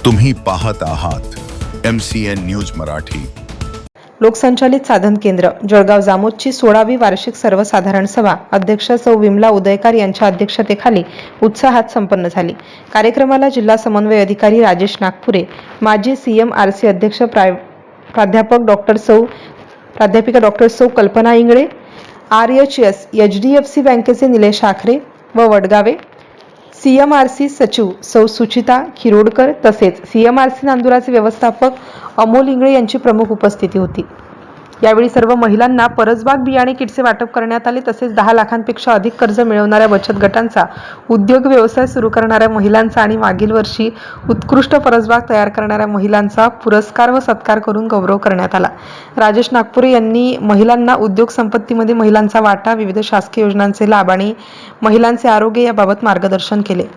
तुम्ही पाहत आहात MCN न्यूज मराठी। लोकसंचालित साधन केंद्र जळगाव जामोदची 16वी वार्षिक सर्वसाधारण सभा अध्यक्ष सौ विमला उदयकार यांच्या अध्यक्षतेखाली उत्साहात संपन्न झाली। कार्यक्रमाला जिल्हा समन्वय अधिकारी राजेश नागपुरे, माजी CMRC अध्यक्ष प्राध्यापिका डॉक्टर सौ कल्पना इंगळे, RHS HDFC बँकेचे निलेश आखरे व वडगावे, CMRC सचिव सौ सुचिता खिरोडकर तसेच CMRC नांदुराचे व्यवस्थापक अमोल इंगळे यांची प्रमुख उपस्थिती होती। यावेळी सर्व महिलांना परसबाग बियाणे किटचे वाटप करण्यात आले। तसेच 10 लाखांपेक्षा अधिक कर्ज मिळवणाऱ्या बचत गटांचा, उद्योग व्यवसाय सुरू करणाऱ्या महिलांचा आणि मागील वर्षी उत्कृष्ट परसबाग तयार करणाऱ्या महिलांचा पुरस्कार व सत्कार करून गौरव करण्यात आला। राजेश नागपुरे यांनी महिलांना उद्योग संपत्तीमध्ये महिलांचा वाटा, विविध शासकीय योजनांचे लाभ आणि महिलांचे आरोग्य याबाबत मार्गदर्शन केले।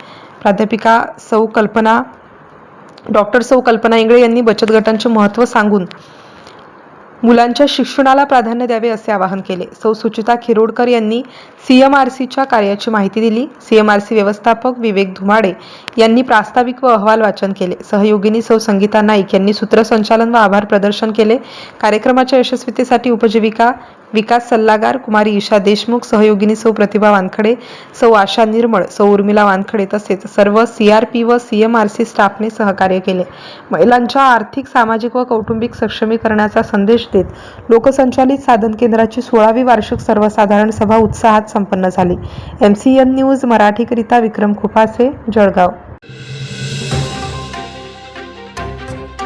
प्राध्यापिका डॉक्टर सौ कल्पना इंगळे यांनी बचत गटांचे महत्त्व सांगून मुलांच्या शिक्षणाला प्राधान्य द्यावे असे आवाहन केले। सौ सुचिता खिरोडकर यांनी CMRCच्या कार्याची माहिती दिली। CMRC व्यवस्थापक विवेक धुमाडे यांनी प्रास्ताविक व अहवाल वाचन केले। सहयोगिनी सौ संगीता नाईक यांनी सूत्रसंचालन व आभार प्रदर्शन केले। कार्यक्रमाच्या यशस्वीतेसाठी उपजीविका विकास सल्लागार कुमारी ईशा देशमुख, सहयोगिनी सौ प्रतिभा वानखडे, सौ आशा निर्मळ, सौ उर्मिला वानखडे तसेच सर्व CRP व CMRC स्टाफने सहकार्य केले। महिलांच्या आर्थिक, सामाजिक व कौटुंबिक सक्षमीकरणाचा संदेश देत लोकसंचालित साधन केंद्राची 16वी वार्षिक सर्वसाधारण सभा उत्साहात संपन्न झाली। MCN न्यूज मराठीकरिता विक्रम खुपासे, जळगाव।